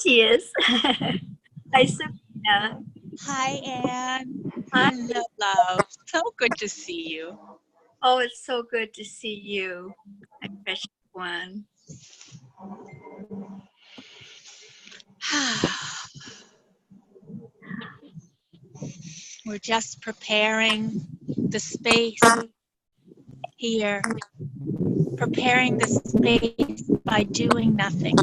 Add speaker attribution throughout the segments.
Speaker 1: she is. Hi, Sabina.
Speaker 2: Hi, Anne.
Speaker 1: Hi.
Speaker 2: Hello, love. So good to see you.
Speaker 1: Oh, it's so good to see you, my precious one.
Speaker 2: We're just preparing the space here, preparing the space by doing nothing.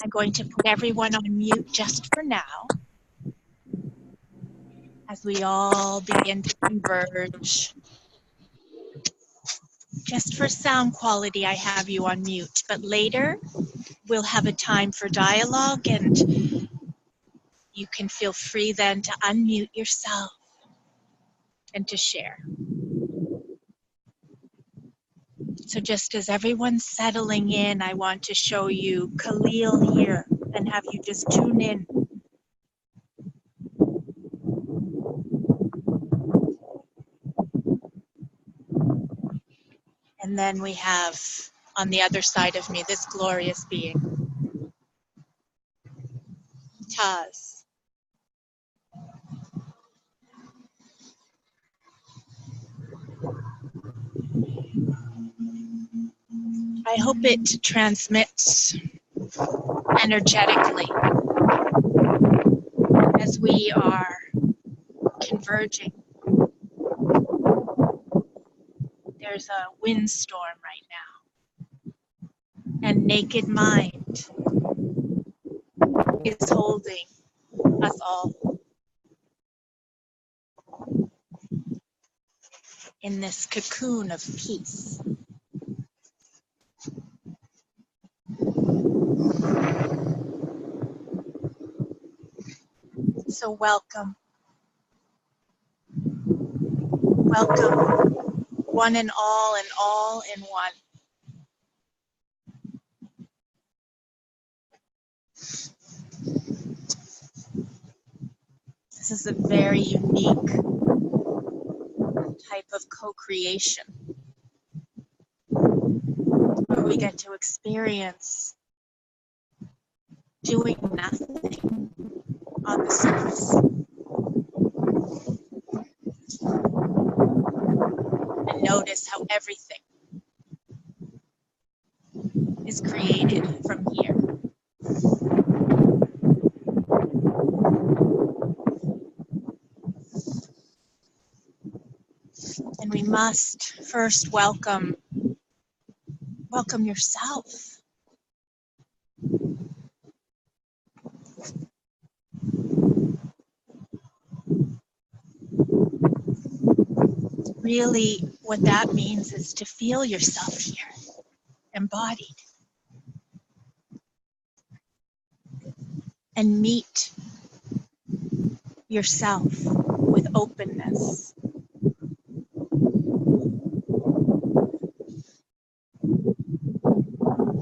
Speaker 2: I'm going to put everyone on mute just for now as we all begin to converge. Just for sound quality, I have you on mute, but later we'll have a time for dialogue and you can feel free then to unmute yourself and to share. So just as everyone's settling in, I want to show you Khalil here and have you just tune in. And then we have on the other side of me this glorious being, Taz. I hope it transmits energetically as we are converging. There's a windstorm right now, and Naked Mind is holding us all in this cocoon of peace. So welcome, welcome, one and all in one. This is a very unique type of co-creation where we get to experience doing nothing on the surface and notice how everything is created from here. And we must first welcome yourself. Really, what that means is to feel yourself here, embodied, and meet yourself with openness.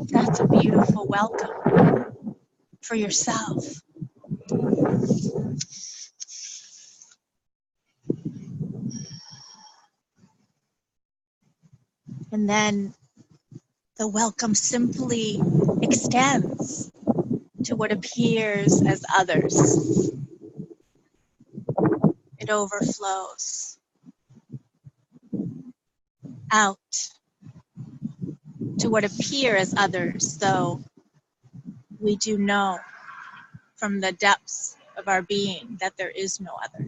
Speaker 2: That's a beautiful welcome for yourself. And then the welcome simply extends to what appears as others. It overflows out to what appear as others, though we do know from the depths of our being that there is no other.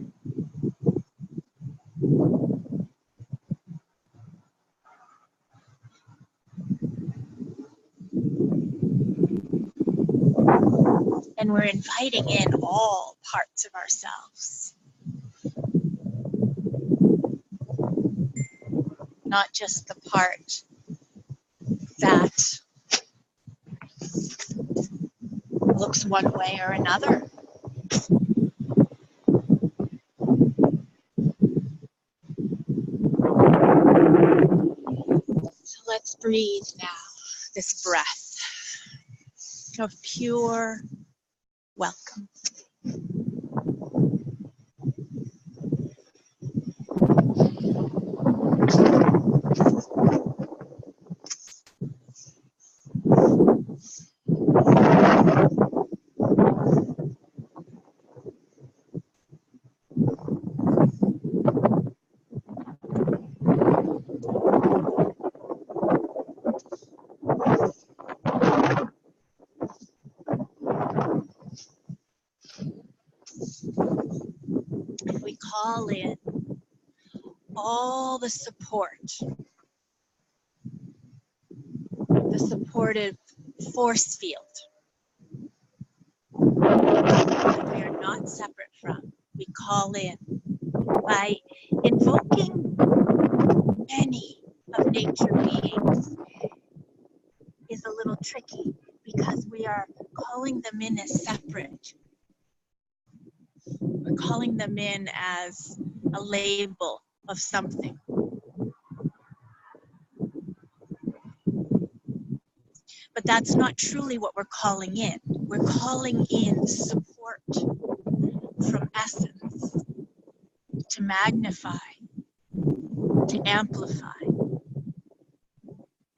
Speaker 2: And we're inviting in all parts of ourselves, not just the part that looks one way or another. So let's breathe now, this breath of pure welcome. We call in all the support, the supportive force field that we are not separate from. We call in by invoking many of nature beings is a little tricky because we are calling them in as separate. We're calling them in as a label of something. But that's not truly what we're calling in. We're calling in support from essence to magnify, to amplify,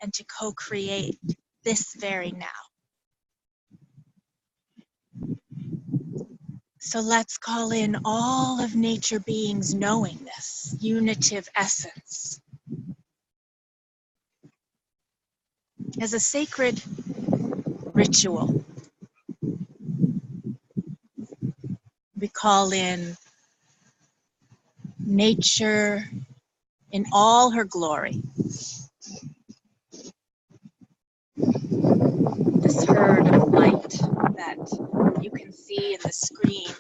Speaker 2: and to co-create this very now. So let's call in all of nature beings knowing this unitive essence as a sacred ritual. We call in nature in all her glory. This herd of light that you can see in the screen.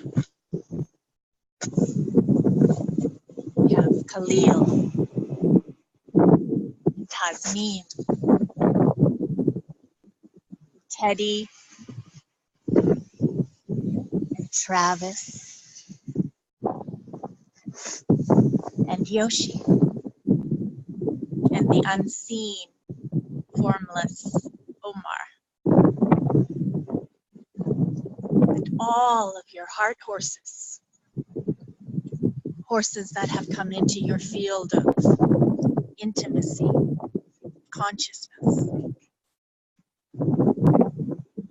Speaker 2: We have Khalil, Tasneem, Teddy, and Travis, and Yoshi, and the unseen, formless Omar, and all of your heart horses, horses that have come into your field of intimacy, consciousness,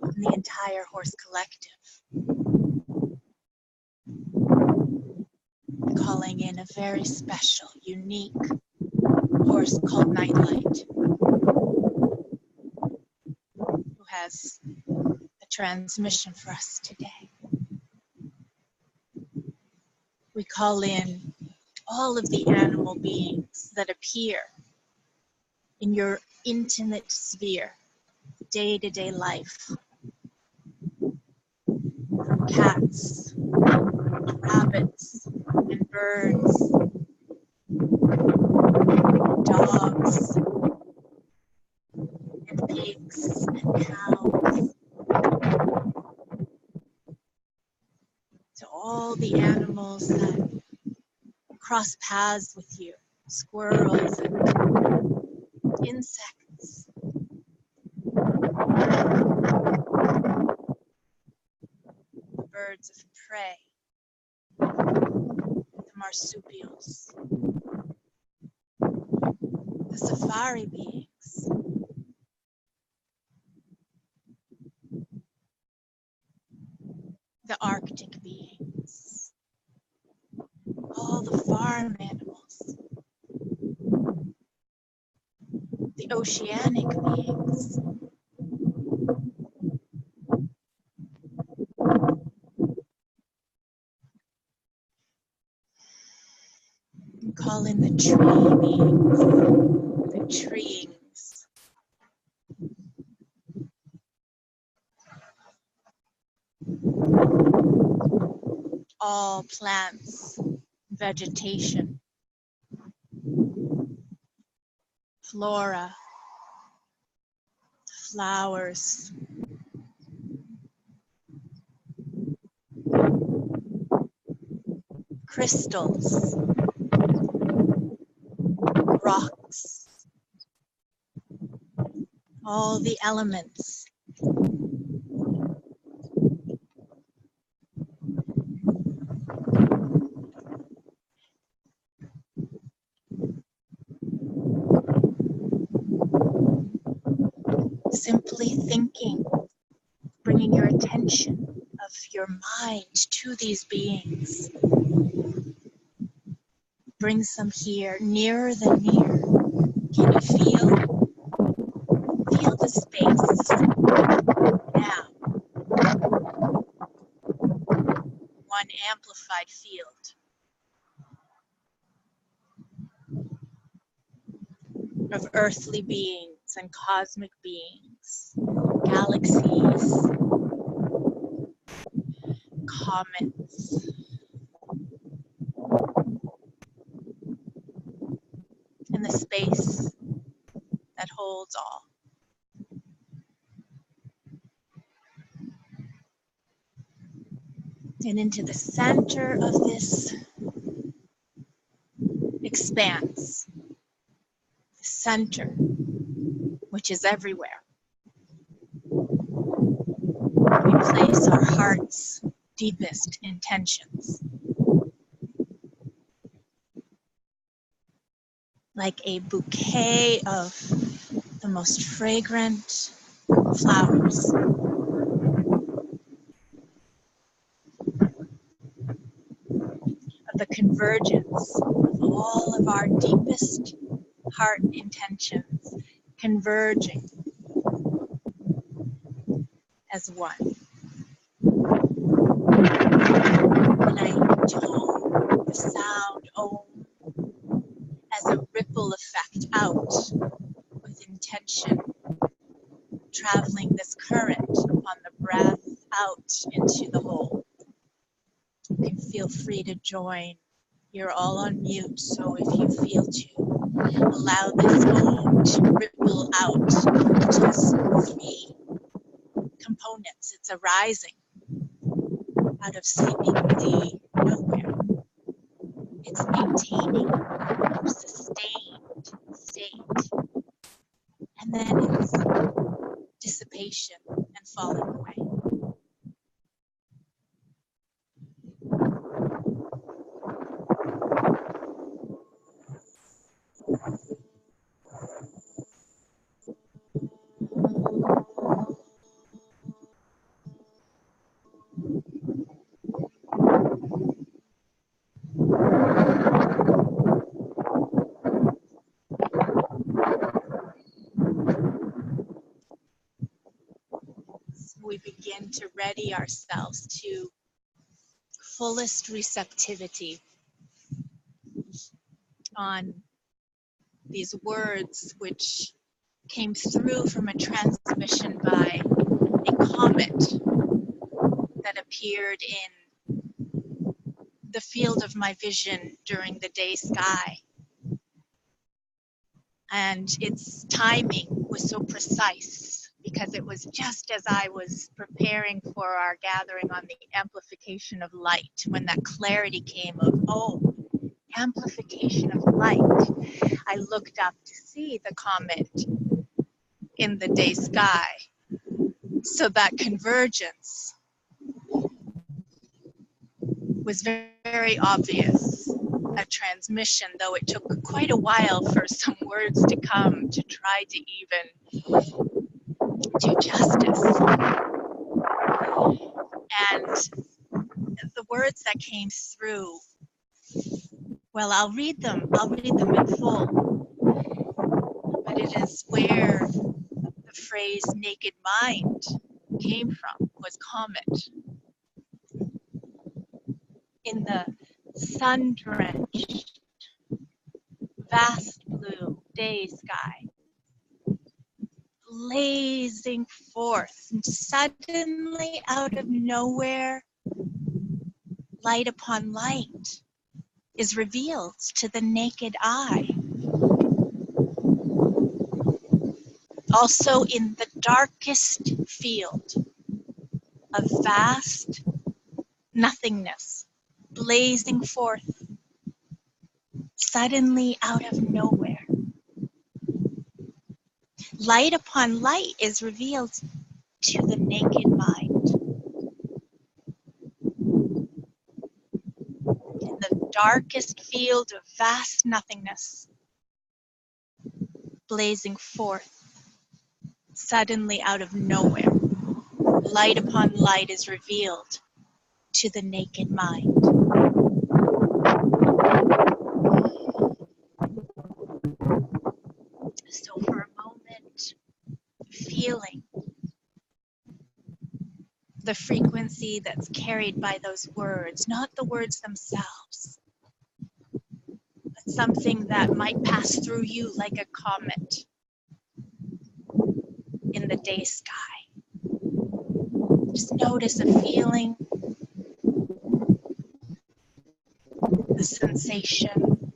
Speaker 2: and the entire horse collective, calling in a very special, unique horse called Nightlight, who has a transmission for us today. We call in all of the animal beings that appear in your intimate sphere, day-to-day life. From cats, rabbits, and birds, dogs, and pigs, and cows, to all the animals that cross paths with you, squirrels and insects. Birds of prey, the marsupials, the safari beings, the Arctic beings, all the farm animals, the oceanic beings, call in the tree beings, the trees, all plants, vegetation, flora, flowers, crystals, rocks, all the elements, simply thinking, bringing your attention of your mind to these beings brings them here, nearer than near. Can you feel the space now? One amplified field of earthly beings and cosmic beings, galaxies, comets, and the space that holds all. And into the center of this expanse, the center, which is everywhere, we place our heart's deepest intentions. Like a bouquet of the most fragrant flowers. Of the convergence of all of our deepest heart intentions converging as one. And I tone the sound Om as a ripple effect out with intention, traveling this current upon the breath out into the whole. You can feel free to join. You're all on mute, so if you feel to allow this Om to ripple out, it has three components. It's arising out of seemingly nowhere. It's maintaining a sustained state. And then it's dissipation and falling away. We begin to ready ourselves to fullest receptivity on these words which came through from a transmission by a comet that appeared in the field of my vision during the day sky. And its timing was so precise because it was just as I was preparing for our gathering on the amplification of light, when that clarity came of, oh, amplification of light. I looked up to see the comet in the day sky. So that convergence was very, very obvious. A transmission, though it took quite a while for some words to come to try to even do justice. And the words that came through, well, I'll read them in full. But it is where the phrase naked mind came from, was comet. In the sun-drenched, vast blue day sky, blazing forth, and suddenly out of nowhere, light upon light is revealed to the naked eye. Also in the darkest field of vast nothingness, blazing forth suddenly out of nowhere. Light upon light is revealed to the naked mind. In the darkest field of vast nothingness, blazing forth suddenly out of nowhere, light upon light is revealed to the naked mind. So for a moment, feeling the frequency that's carried by those words, not the words themselves, but something that might pass through you like a comet in the day sky. Just notice a feeling, a sensation,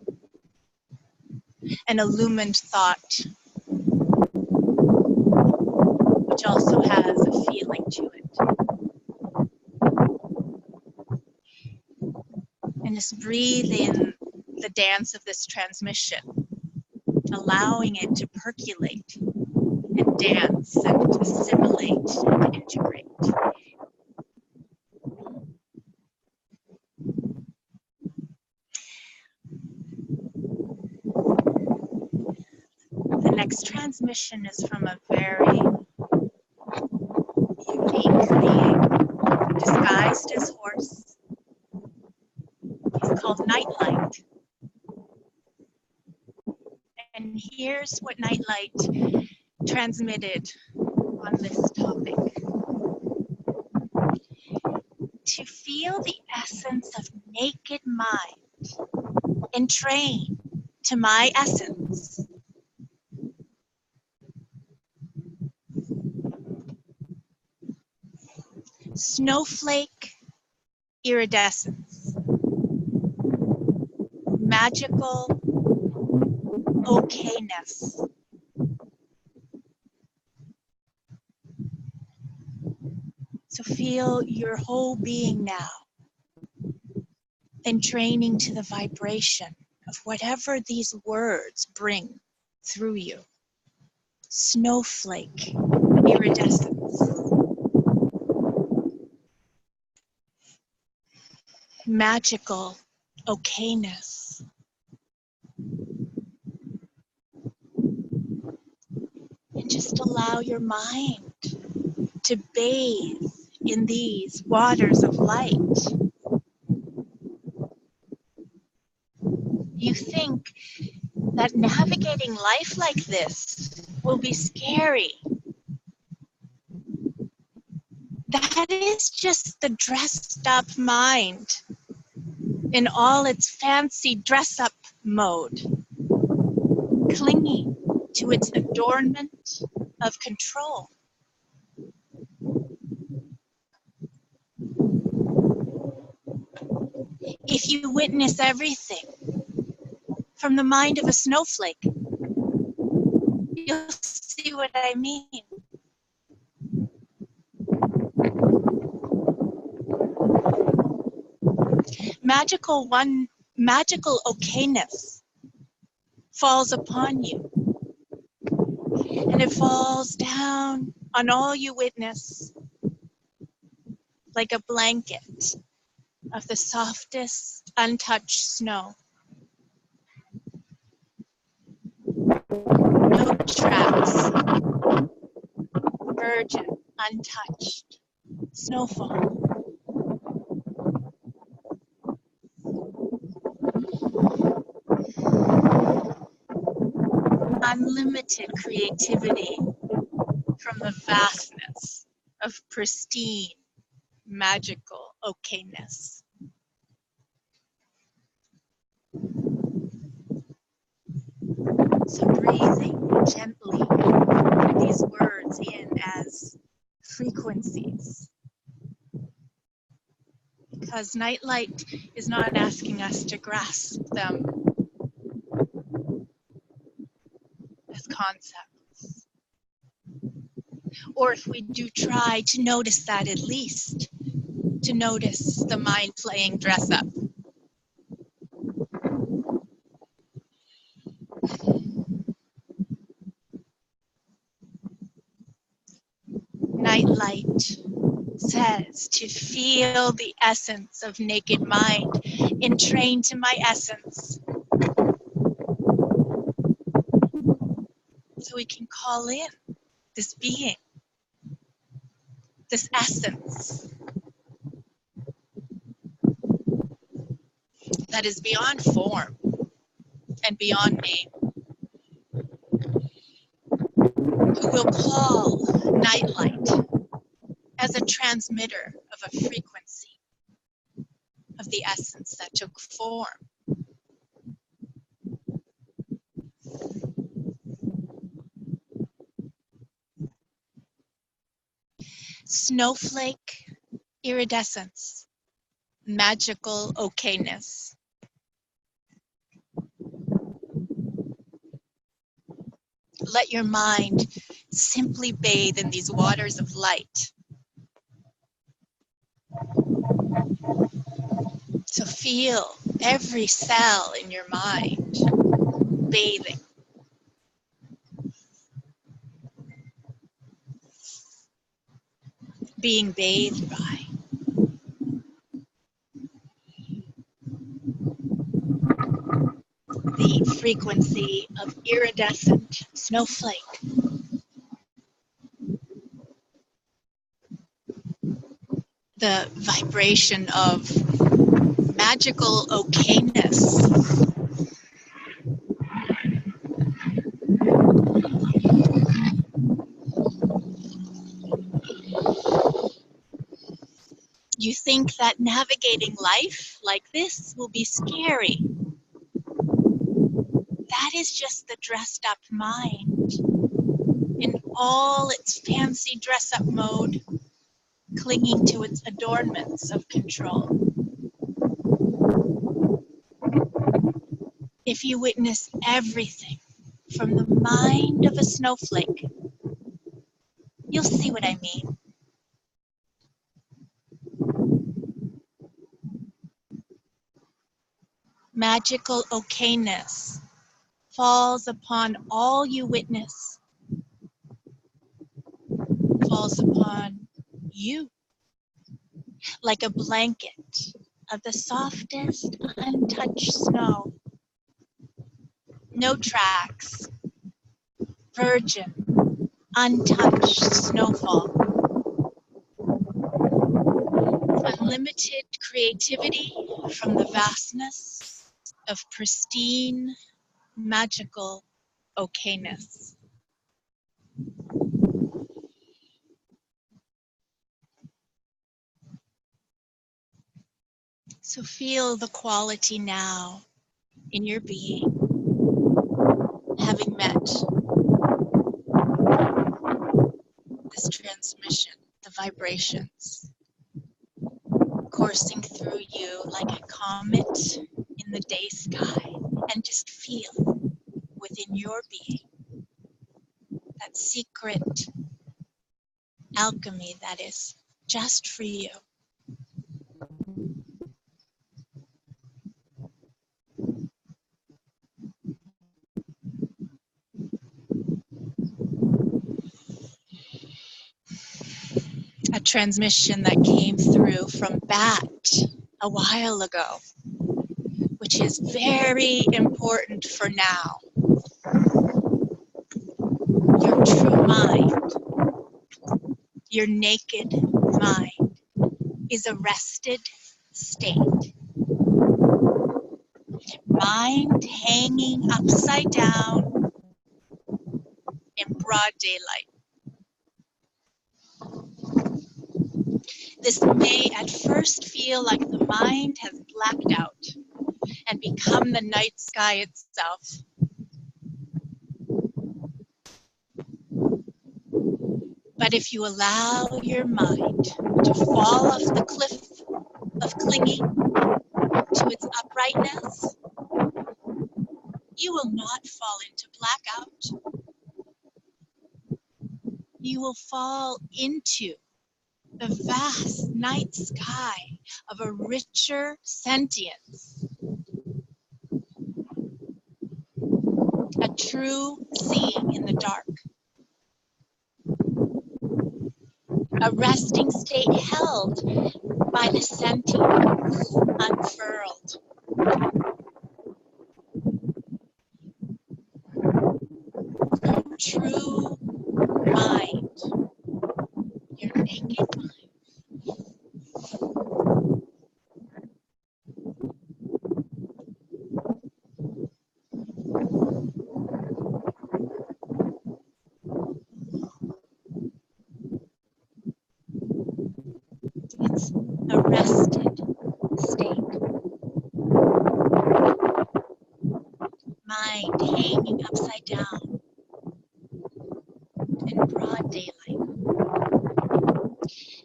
Speaker 2: an illumined thought, which also has a feeling to it. And just breathe in the dance of this transmission, allowing it to percolate and dance and assimilate and integrate. The next transmission is from a very unique being, disguised as horse. He's called Nightlight. And here's what Nightlight transmitted on this topic. To feel the essence of naked mind, entrain to my essence. Snowflake iridescence, magical okayness. So feel your whole being now, entraining to the vibration of whatever these words bring through you. Snowflake iridescence, magical okayness. And just allow your mind to bathe in these waters of light. You think that navigating life like this will be scary. That is just the dressed up mind in all its fancy dress up mode, clinging to its adornment of control. If you witness everything from the mind of a snowflake, you'll see what I mean. Magical okayness falls upon you, and it falls down on all you witness like a blanket of the softest, untouched snow. No tracks, virgin, untouched snowfall. Unlimited creativity from the vastness of pristine, magical okayness. So breathing gently these words in as frequencies. Because Nightlight is not asking us to grasp them as concepts. Or if we do try to notice that, at least to notice the mind playing dress up. Nightlight says to feel the essence of naked mind, entrain to my essence. So we can call in this being, this essence that is beyond form and beyond name. who will call nightlight as a transmitter of a frequency of the essence that took form. Snowflake iridescence, magical okayness. Let your mind simply bathe in these waters of light. So feel every cell in your mind bathing. Being bathed by. The frequency of iridescent snowflake. The vibration of magical okayness. You think that navigating life like this will be scary. That is just the dressed up mind in all its fancy dress up mode, clinging to its adornments of control. If you witness everything from the mind of a snowflake, you'll see what I mean. Magical okayness falls upon all you witness, falls upon you like a blanket of the softest untouched snow. No tracks, virgin, untouched snowfall. Unlimited creativity from the vastness of pristine, magical okayness. So feel the quality now in your being, having met this transmission, the vibrations coursing through you like a comet in the day sky, and just feel within your being that secret alchemy that is just for you. A transmission that came through from Bat a while ago, which is very important for now. Your true mind, your naked mind, is a rested state. Mind hanging upside down in broad daylight. This may at first feel like the mind has blacked out and become the night sky itself. But if you allow your mind to fall off the cliff of clinging to its uprightness, you will not fall into blackout. You will fall into the vast night sky of a richer sentience, a true seeing in the dark, a resting state held by the sentience unfurled. Your true mind, your naked mind. rested state. Mind hanging upside down in broad daylight.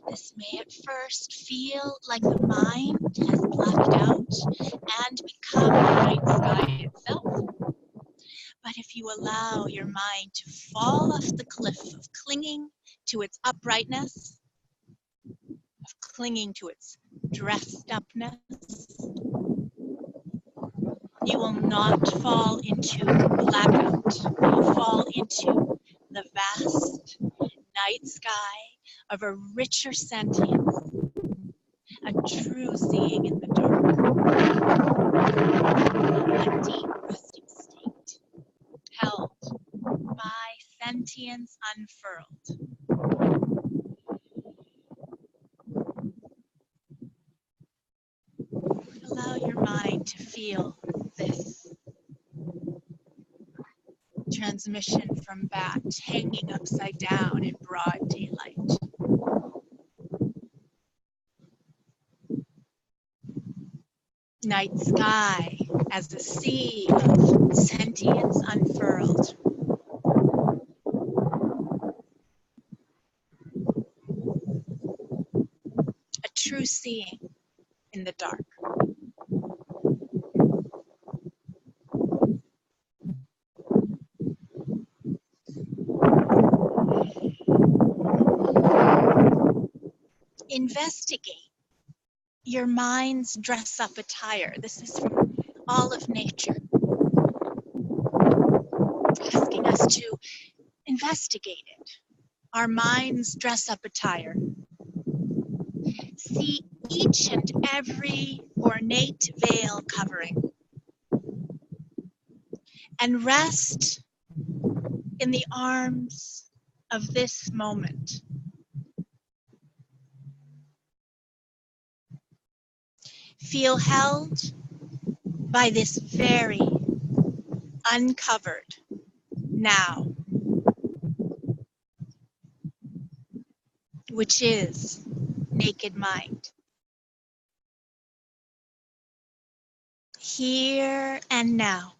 Speaker 2: This may at first feel like the mind has blacked out and become the night sky itself. But if you allow your mind to fall off the cliff of clinging to its uprightness, of clinging to its dressed upness, you will not fall into blackout. You will fall into the vast night sky of a richer sentience, a true seeing in the dark, a deep resting state, held by sentience unfurled. Allow your mind to feel this transmission from bat hanging upside down in broad daylight. Night sky as a sea of sentience unfurled. A true seeing in the dark. Investigate your mind's dress-up attire. This is from all of nature, asking us to investigate it. Our mind's dress-up attire. See each and every ornate veil covering and rest in the arms of this moment. Feel held by this very uncovered now, which is naked mind. Here and now,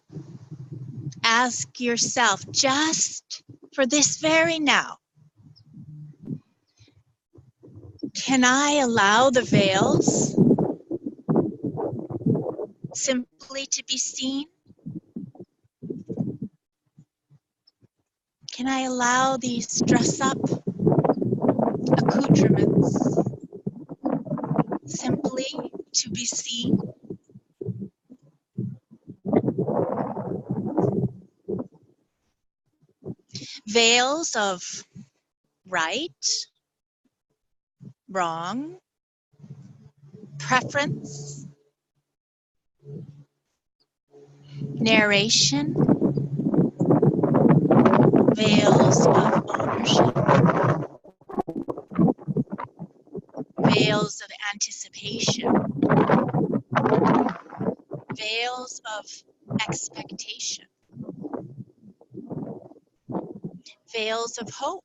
Speaker 2: ask yourself, just for this very now, can I allow the veils simply to be seen? Can I allow these dress-up accoutrements simply to be seen? Veils of right, wrong, preference, narration, veils of ownership, veils of anticipation, veils of expectation, veils of hope,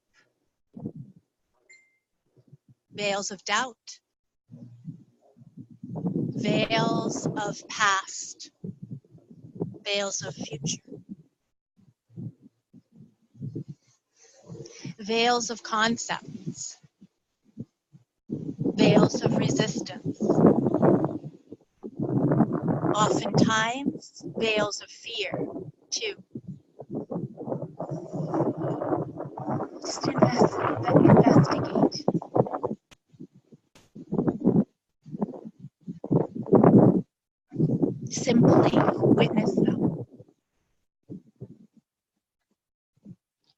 Speaker 2: veils of doubt, veils of past, veils of future, veils of concepts, veils of resistance, oftentimes veils of fear too. Just investigate. Simply witness them.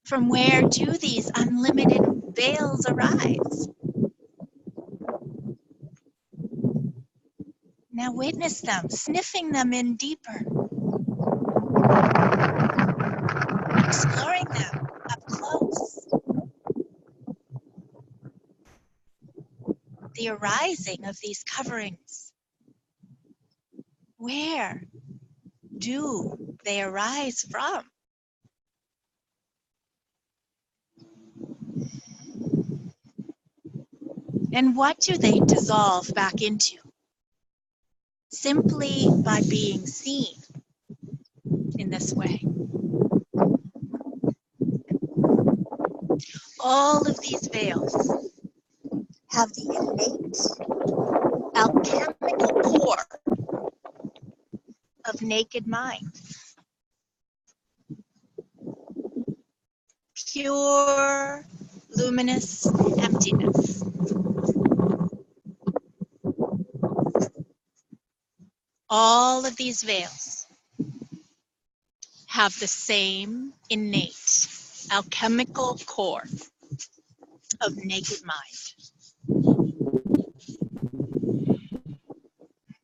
Speaker 2: From where do these unlimited veils arise? Now witness them, sniffing them in deeper, exploring them up close. The arising of these coverings. Where do they arise from? And what do they dissolve back into? Simply by being seen in this way. All of these veils have the innate alchemical core of naked mind. Pure, luminous emptiness. All of these veils have the same innate alchemical core of naked mind.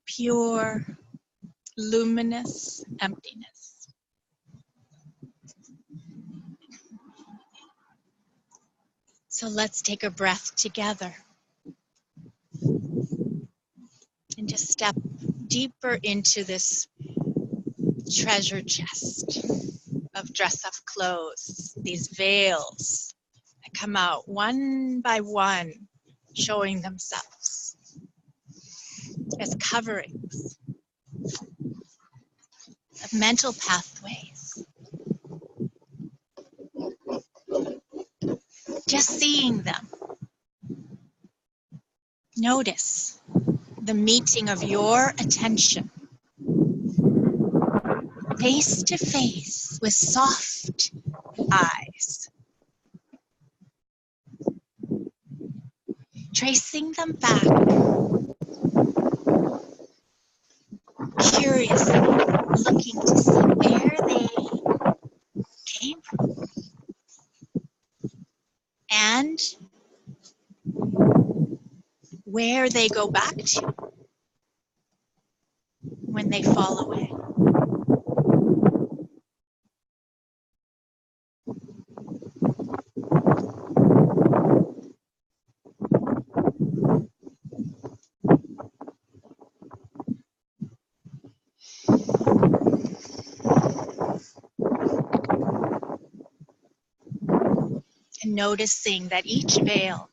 Speaker 2: Pure, luminous emptiness. So let's take a breath together and just step deeper into this treasure chest of dress-up clothes, these veils that come out one by one, showing themselves as coverings of mental pathways. Just seeing them. Notice the meeting of your attention face to face with soft eyes. Tracing them back, curiously looking to see where they came from and where they go back to when they fall away. And noticing that each veil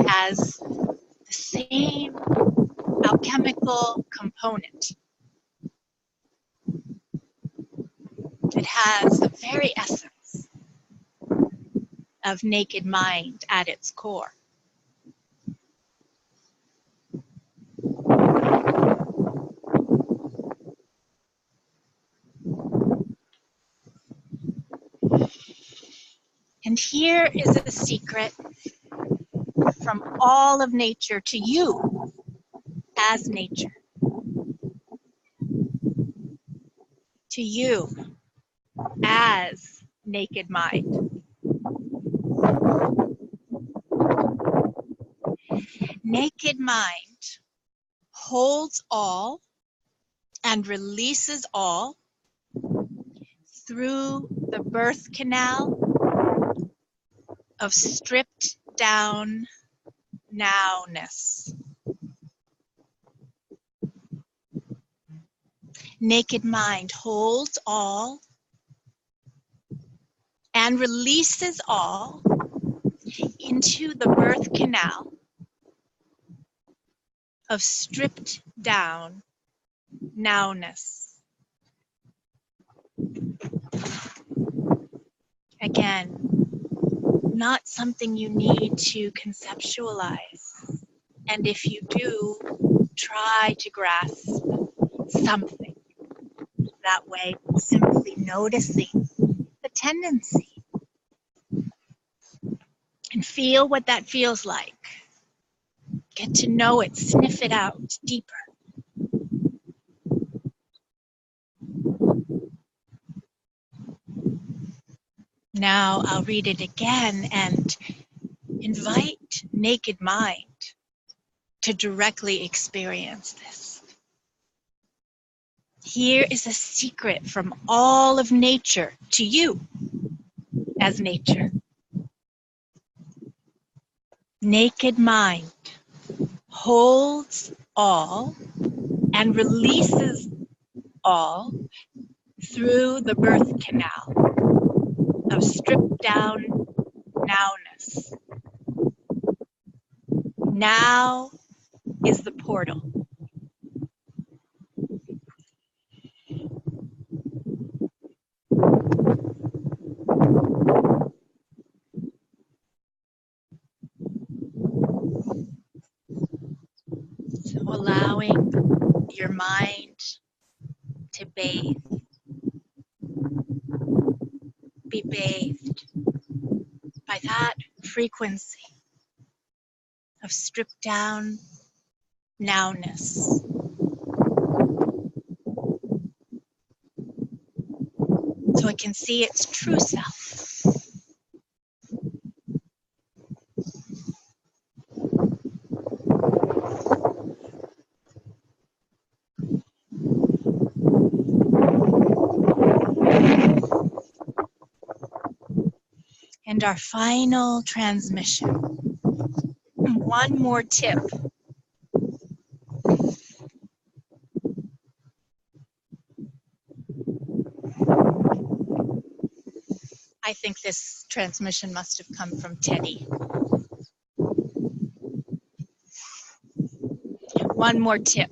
Speaker 2: has the same alchemical component. It has the very essence of naked mind at its core. And here is a secret from all of nature to you as nature. To you as naked mind. Naked mind holds all and releases all through the birth canal of stripped down nowness. Naked mind holds all and releases all into the birth canal of stripped down nowness. Again, not something you need to conceptualize. And if you do, try to grasp something. That way, simply noticing the tendency. And feel what that feels like. Get to know it, sniff it out deeper. Now I'll read it again and invite naked mind to directly experience this. Here is a secret from all of nature to you as nature. Naked mind holds all and releases all through the birth canal of stripped down nowness. Now is the portal. So allowing your mind to be bathed by that frequency of stripped down nowness. So it can see its true self. And our final transmission. One more tip. I think this transmission must have come from Teddy. One more tip.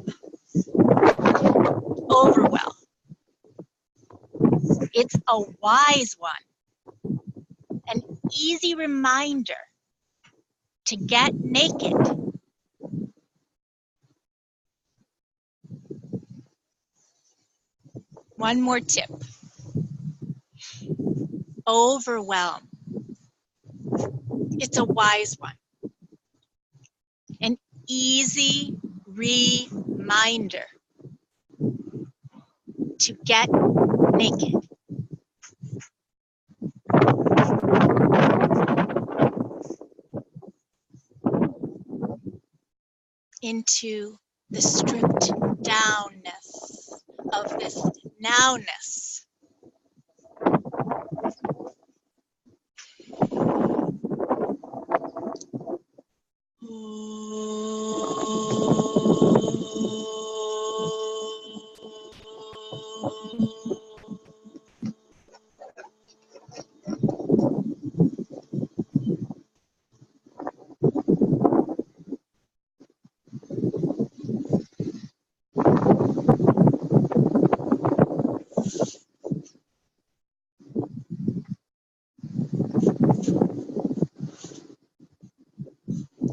Speaker 2: Overwhelm. It's a wise one. An easy reminder to get naked. One more tip. Overwhelm. It's a wise one. An easy reminder to get naked. Into the stripped downness of this nowness.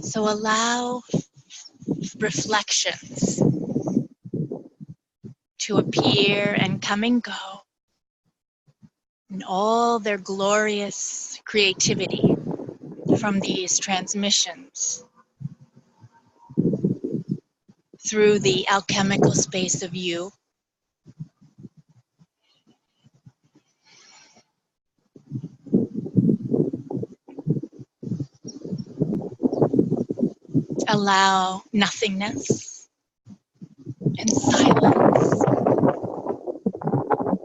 Speaker 2: So allow reflections to appear and come and go in all their glorious creativity from these transmissions through the alchemical space of you. Allow nothingness and silence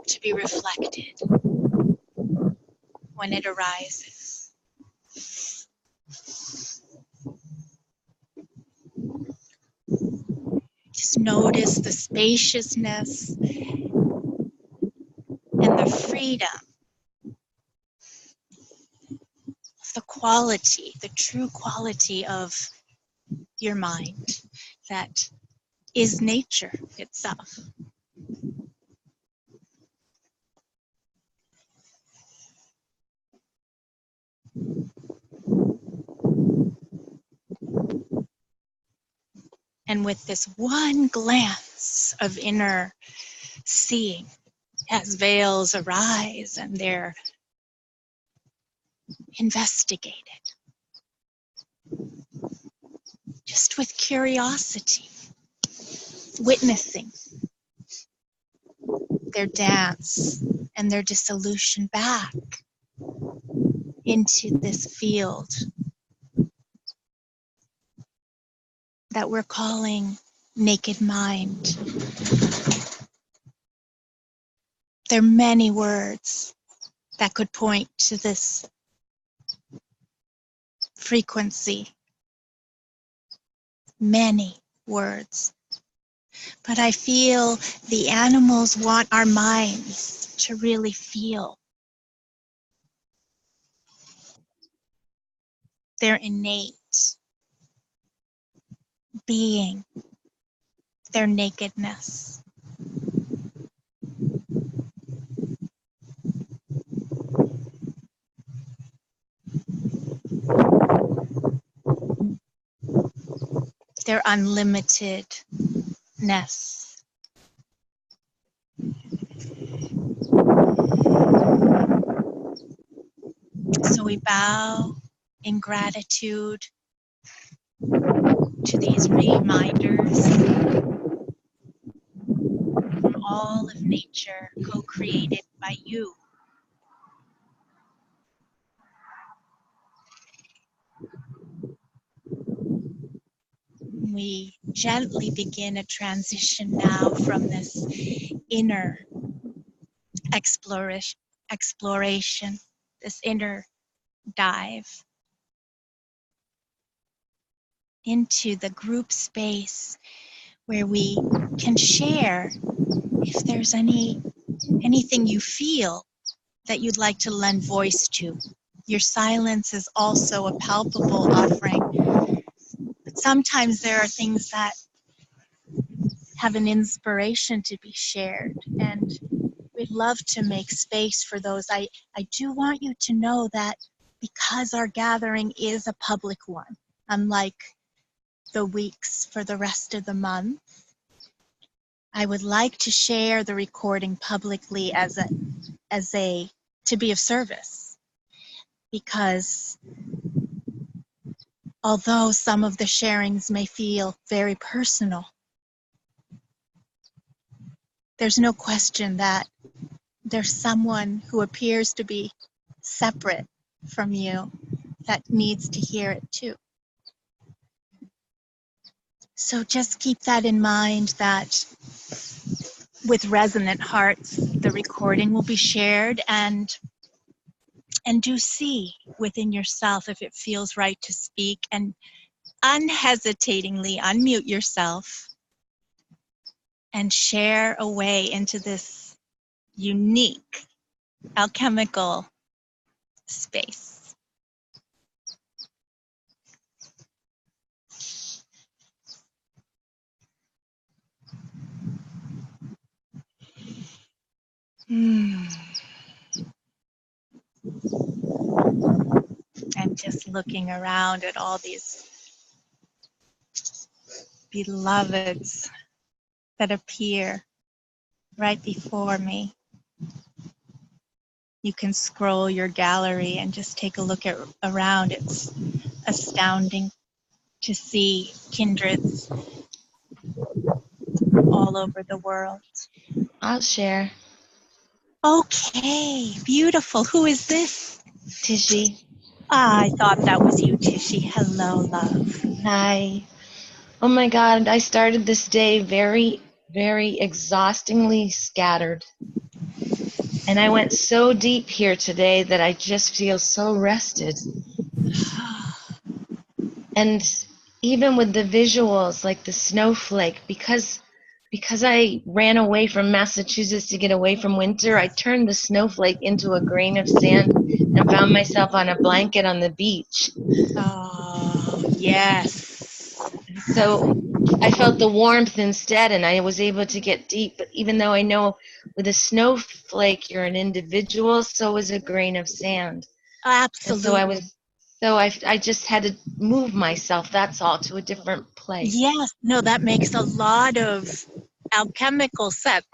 Speaker 2: to be reflected when it arises. Just notice the spaciousness and the freedom, the quality, the true quality of your mind that is nature itself. And with this one glance of inner seeing, as veils arise and they're investigated, just with curiosity, witnessing their dance and their dissolution back into this field that we're calling naked mind. There are many words that could point to this frequency. Many words. But I feel the animals want our minds to really feel. They're innate. being, their nakedness. Their unlimitedness. So we bow in gratitude to these reminders from all of nature, co-created by you. We gently begin a transition now from this inner exploration, this inner dive into the group space where we can share if there's anything you feel that you'd like to lend voice to. Your silence is also a palpable offering, but sometimes there are things that have an inspiration to be shared, and we'd love to make space for those. I do want you to know that because our gathering is a public one, unlike the weeks for the rest of the month, I would like to share the recording publicly as a to be of service, because although some of the sharings may feel very personal, there's no question that there's someone who appears to be separate from you that needs to hear it too. So just keep that in mind, that with resonant hearts, the recording will be shared, and do see within yourself if it feels right to speak, and unhesitatingly unmute yourself and share away into this unique alchemical space. And just looking around at all these beloveds that appear right before me. You can scroll your gallery and just take a look around. It's astounding to see kindreds all over the world.
Speaker 3: I'll share.
Speaker 2: Okay, beautiful. Who is this?
Speaker 3: Tishy.
Speaker 2: I thought that was you, Tishy. Hello, love.
Speaker 3: Hi. Oh my God, I started this day very, very exhaustingly scattered. And I went so deep here today that I just feel so rested. And even with the visuals, like the snowflake, because I ran away from Massachusetts to get away from winter, I turned the snowflake into a grain of sand and found myself on a blanket on the beach.
Speaker 2: Oh, yes.
Speaker 3: So I felt the warmth instead, and I was able to get deep. But even though I know with a snowflake you're an individual, so is a grain of sand.
Speaker 2: Absolutely.
Speaker 3: And so I just had to move myself, that's all, to a different place.
Speaker 2: Yes, no, that makes a lot of alchemical sense.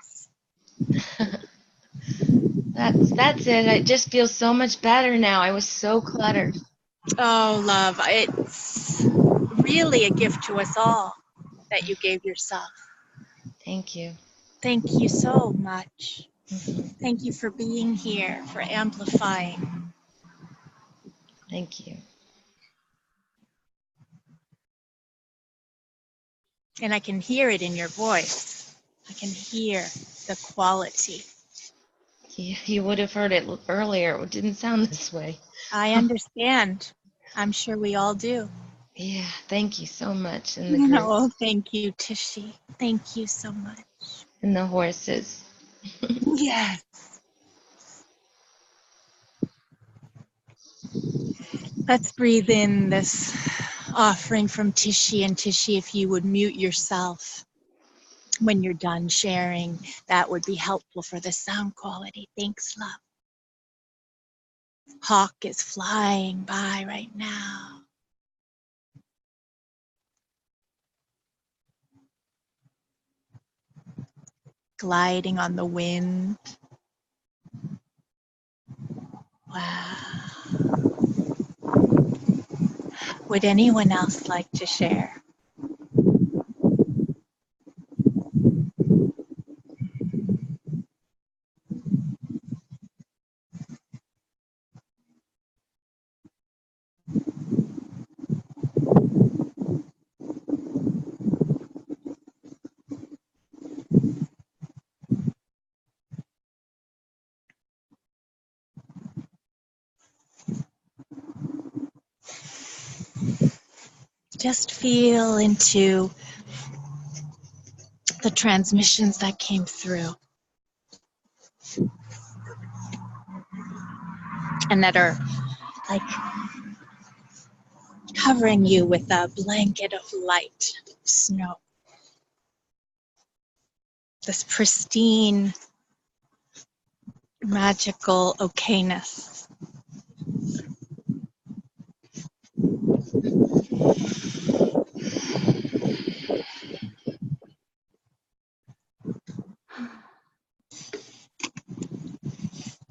Speaker 3: That's it. I just feel so much better now. I was so cluttered.
Speaker 2: Oh, love, it's really a gift to us all that you gave yourself.
Speaker 3: Thank you.
Speaker 2: Thank you so much.
Speaker 3: Mm-hmm.
Speaker 2: Thank you for being here, for amplifying.
Speaker 3: Thank you.
Speaker 2: And I can hear it in your voice. I can hear the quality.
Speaker 3: You would have heard it earlier. It didn't sound this way.
Speaker 2: I understand. I'm sure we all do.
Speaker 3: Yeah, thank you so much. And the group.
Speaker 2: Oh, thank you, Tishy. Thank you so much.
Speaker 3: And the horses.
Speaker 2: Yes. Let's breathe in this offering from Tishy, and Tishy, if you would mute yourself when you're done sharing, that would be helpful for the sound quality. Thanks, love. Hawk is flying by right now. Gliding on the wind. Wow. Would anyone else like to share? Just feel into the transmissions that came through and that are like covering you with a blanket of light, snow. This pristine, magical okayness.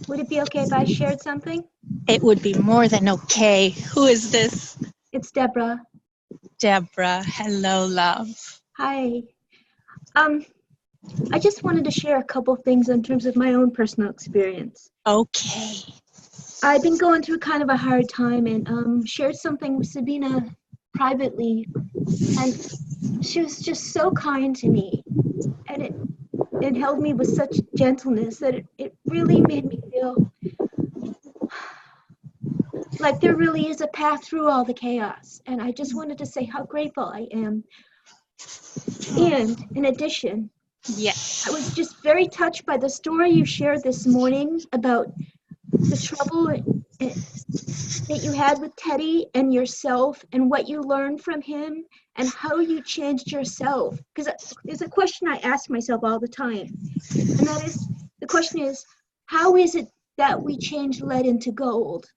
Speaker 4: Would it be okay if I shared something?
Speaker 2: It would be more than okay. Who is this?
Speaker 4: It's Deborah.
Speaker 2: Deborah. Hello, love.
Speaker 4: Hi. I just wanted to share a couple things in terms of my own personal experience.
Speaker 2: Okay.
Speaker 4: I've been going through kind of a hard time and shared something with Sabina privately, and she was just so kind to me, and it held me with such gentleness that it really made me feel like there really is a path through all the chaos. And I just wanted to say how grateful I am. And in addition,
Speaker 2: Yes.
Speaker 4: I was just very touched by the story you shared this morning about the trouble that you had with Teddy and yourself and what you learned from him and how you changed yourself. Because there's a question I ask myself all the time. And that is, the question is, how is it that we change lead into gold?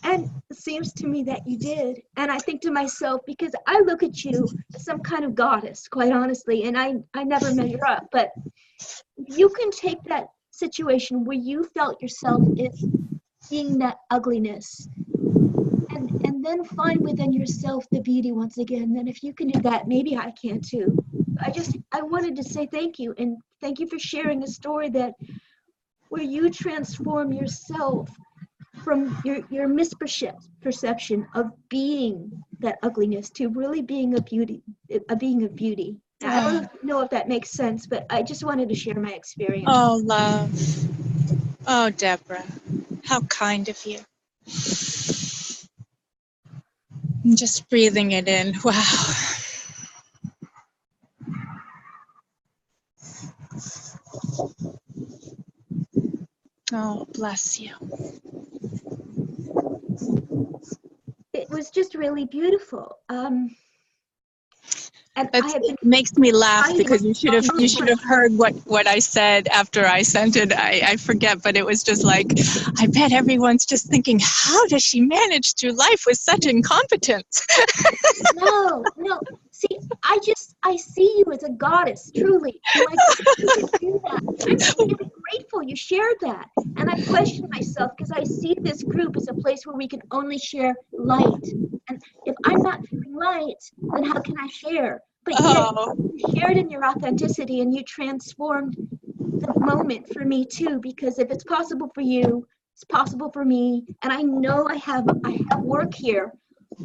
Speaker 4: And it seems to me that you did. And I think to myself, because I look at you as some kind of goddess, quite honestly, and I never measure up, but you can take that situation where you felt yourself as being that ugliness and then find within yourself the beauty once again. Then if you can do that, maybe I can too. I wanted to say thank you, and thank you for sharing a story that where you transform yourself from your misperception of being that ugliness to really being a being of beauty. I don't know if that makes sense, but I just wanted to share my experience.
Speaker 2: Oh, love. Oh, Deborah. How kind of you. I'm just breathing it in. Wow. Oh, bless you.
Speaker 4: It was just really beautiful. And
Speaker 2: It makes me laugh because you should have heard what I said after I sent it. I forget, but it was just like, I bet everyone's just thinking, how does she manage through life with such incompetence?
Speaker 4: No. See, I see you as a goddess, truly. And like, you can do that. I'm really grateful you shared that. And I question myself because I see this group as a place where we can only share light. And if I'm not feeling light, then how can I share? But yet you shared in your authenticity and you transformed the moment for me too, because if it's possible for you, it's possible for me. And I know I have work here.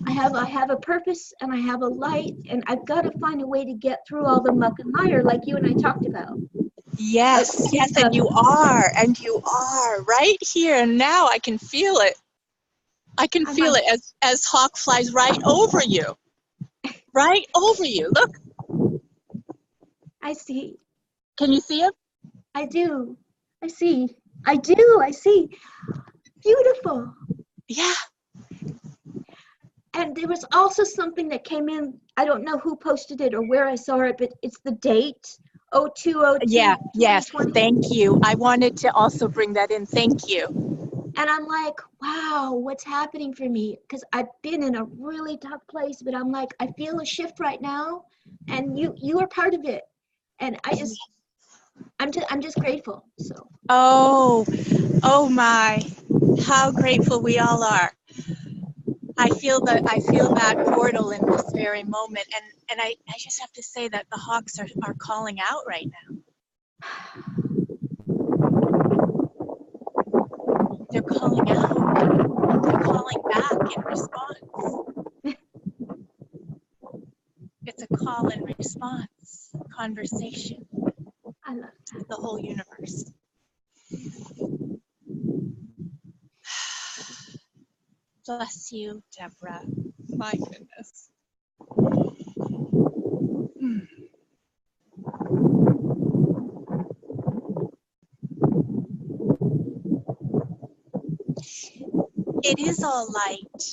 Speaker 4: I have a purpose and I have a light, and I've got to find a way to get through all the muck and mire like you and I talked about.
Speaker 2: Yes, and you are right here and now. I can feel it. I can feel it as Hawk flies right over you. Right over you. Look.
Speaker 4: I see.
Speaker 2: Can you see him?
Speaker 4: I do. I see. I do. I see. Beautiful.
Speaker 2: Yeah.
Speaker 4: And there was also something that came in. I don't know who posted it or where I saw it, but it's the date, 0202
Speaker 2: Yeah, yes,
Speaker 4: 2020.
Speaker 2: thank you. I wanted to also bring that in. Thank you.
Speaker 4: And I'm like, wow, what's happening for me? Because I've been in a really tough place, but I'm like, I feel a shift right now, and you are part of it. And I'm just grateful. So
Speaker 2: Oh, oh my, how grateful we all are. I feel that portal in this very moment, and I just have to say that the hawks are calling out right now. They're calling out. They're calling back in response. It's a call and response conversation
Speaker 4: I love that.
Speaker 2: with the whole universe. Bless you, Deborah. My goodness. It is all light.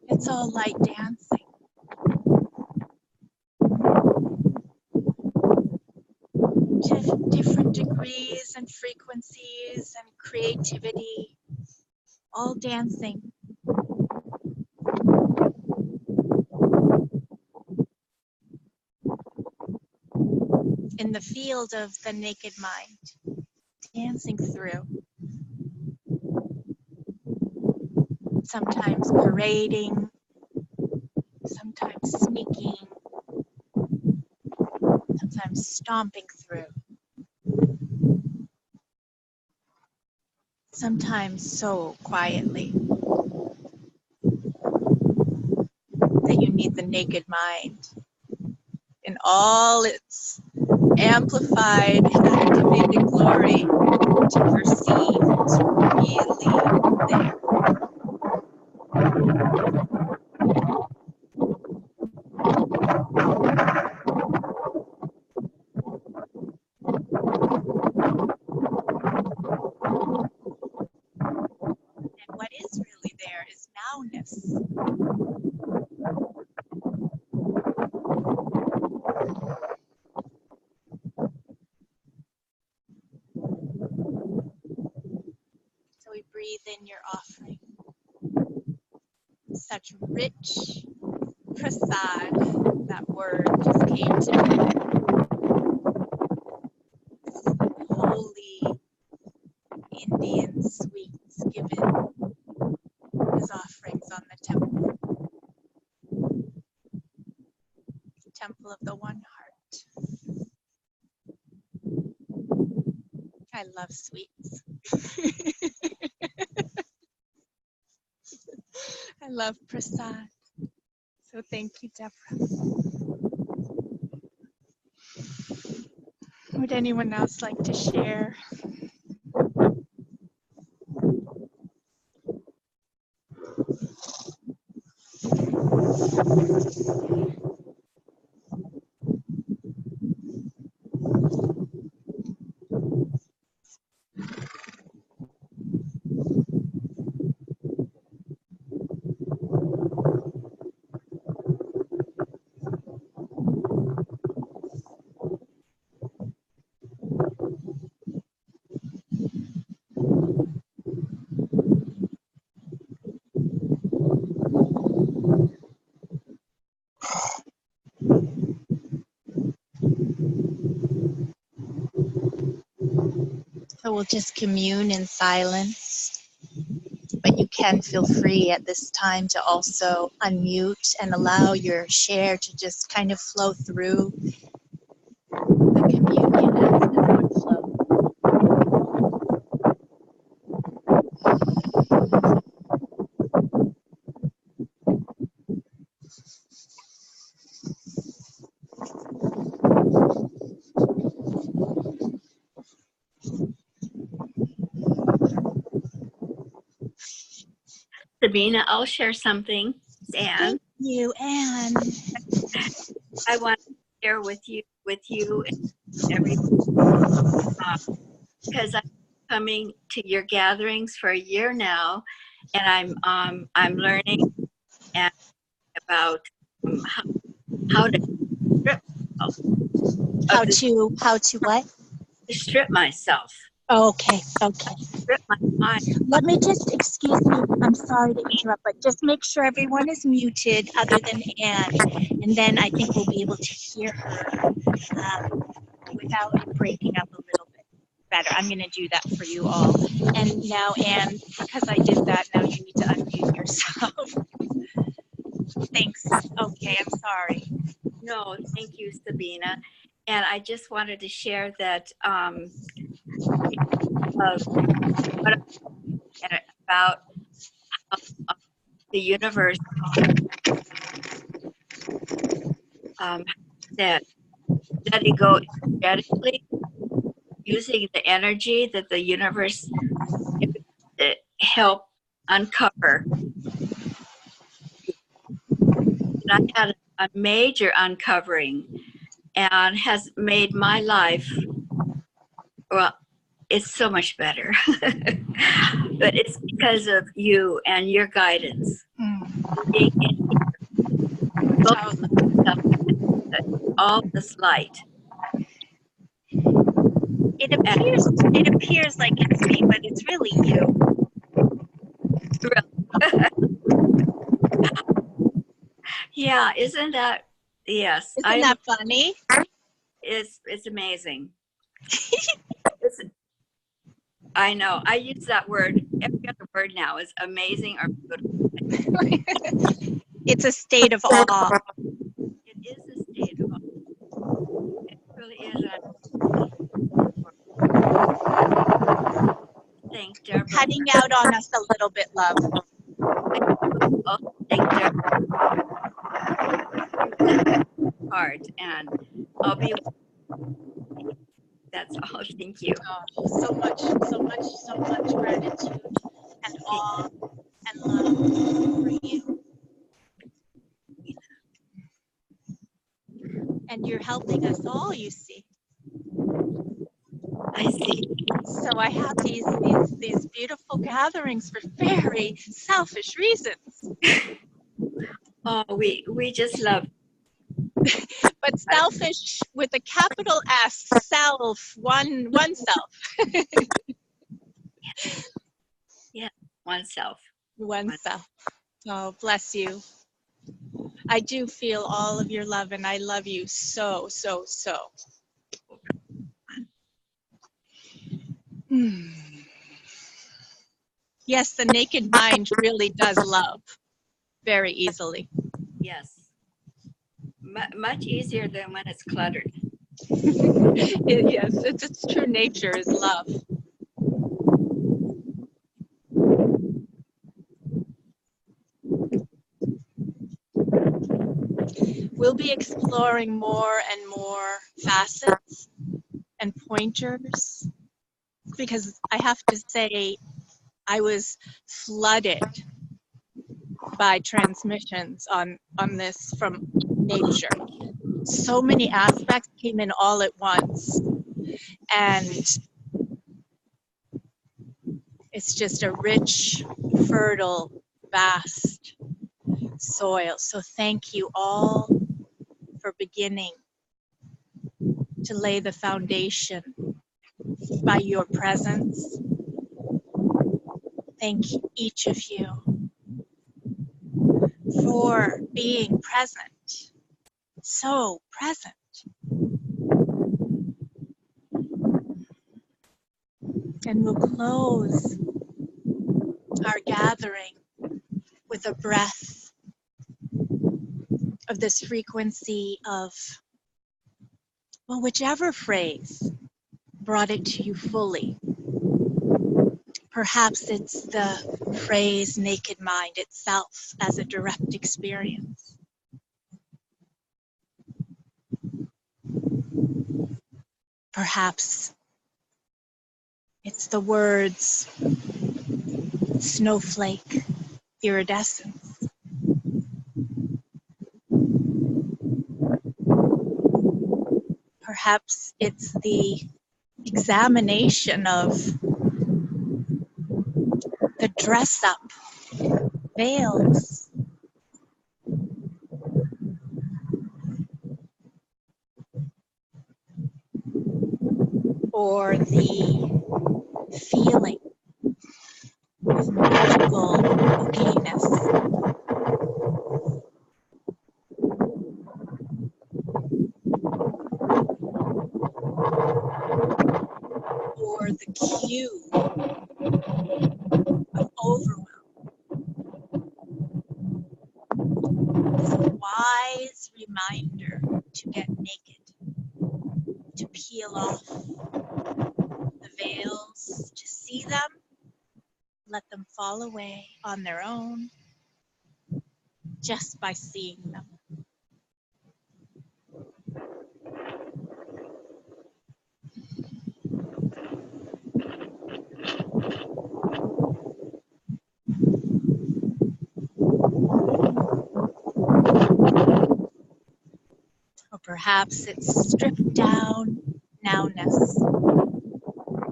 Speaker 2: It's all light dancing. Different degrees and frequencies and creativity, all dancing. In the field of the naked mind, dancing through. Sometimes parading, sometimes sneaking, sometimes stomping through. Sometimes so quietly that you need the naked mind in all its amplified, activated glory to perceive what's really there. And what is really there is nowness. So we breathe in your offering. Such rich prasad, that word just came to me. Holy Indian sweets given as offerings on the temple. Temple of the One Heart. I love sweets. I love prasad. So thank you, Deborah. Would anyone else like to share? So we'll just commune in silence, but you can feel free at this time to also unmute and allow your share to just kind of flow through the communion as one flow.
Speaker 1: Sabina, I'll share something. Dan,
Speaker 2: Thank you, Anne.
Speaker 1: I want to share with you and everybody because I'm coming to your gatherings for a year now, and I'm learning and about how to strip myself
Speaker 2: How
Speaker 1: of the,
Speaker 2: to what?
Speaker 1: to strip myself,
Speaker 2: Okay.
Speaker 1: strip my mind.
Speaker 2: Let me just, excuse me, I'm sorry to interrupt, but just make sure everyone is muted other than Anne, and then I think we'll be able to hear her without it breaking up a little bit better. I'm going to do that for you all. And now, Anne, because I did that, now you need to unmute yourself. Thanks. Okay, I'm sorry.
Speaker 1: No, thank you, Sabina. And I just wanted to share that what I about uh, the universe that letting go energetically, using the energy that the universe help uncover. And I had a major uncovering and has made my life, well, it's so much better. But it's because of you and your guidance. Being in all this light.
Speaker 2: It appears like it's me, but it's really you.
Speaker 1: Yeah, isn't that, yes.
Speaker 2: Isn't that funny?
Speaker 1: It's amazing. I know. I use that word. Every other word now is amazing or beautiful.
Speaker 2: It's a state of awe.
Speaker 1: It is a state of awe. It really is. Thank Deborah.
Speaker 2: Cutting out on us a little bit, love.
Speaker 1: Oh, thank Deborah. Heart, and I'll be. That's all. Thank you.
Speaker 2: Oh, so much gratitude and awe and love for you. And you're helping us all, you see.
Speaker 1: I see.
Speaker 2: So I have these beautiful gatherings for very selfish reasons.
Speaker 1: Oh, we just love.
Speaker 2: But selfish with a capital S, self, oneself.
Speaker 1: Yeah, oneself.
Speaker 2: Oneself. Oh, bless you. I do feel all of your love, and I love you so. Yes, the naked mind really does love very easily.
Speaker 1: Yes. Much easier than when it's cluttered.
Speaker 2: Yes, it's its true nature is love. We'll be exploring more and more facets and pointers, because I have to say I was flooded by transmissions on this from nature. So many aspects came in all at once, and it's just a rich, fertile, vast soil. So thank you all for beginning to lay the foundation by your presence. Thank each of you for being present, so present. And we'll close our gathering with a breath of this frequency of, well, whichever phrase brought it to you fully. Perhaps it's the phrase naked mind itself as a direct experience. Perhaps it's the words snowflake, iridescence. Perhaps it's the examination of the dress up, veils, or the feeling of magical okayness. Or the cue of overwhelm. This wise reminder to get naked, to peel off the veils, to see them, let them fall away on their own, just by seeing them. Or perhaps it's stripped down nowness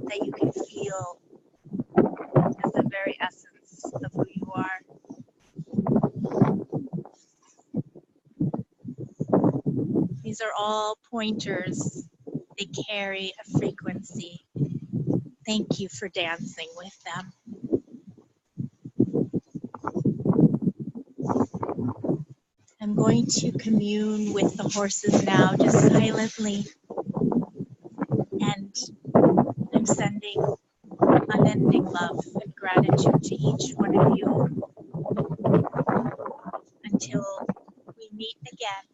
Speaker 2: that you can feel as the very essence of who you are. These are all pointers. They carry a frequency. Thank you for dancing with them. I'm going to commune with the horses now, just silently. And I'm sending unending love and gratitude to each one of you until we meet again.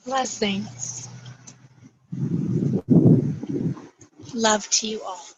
Speaker 2: Blessings. Love to you all.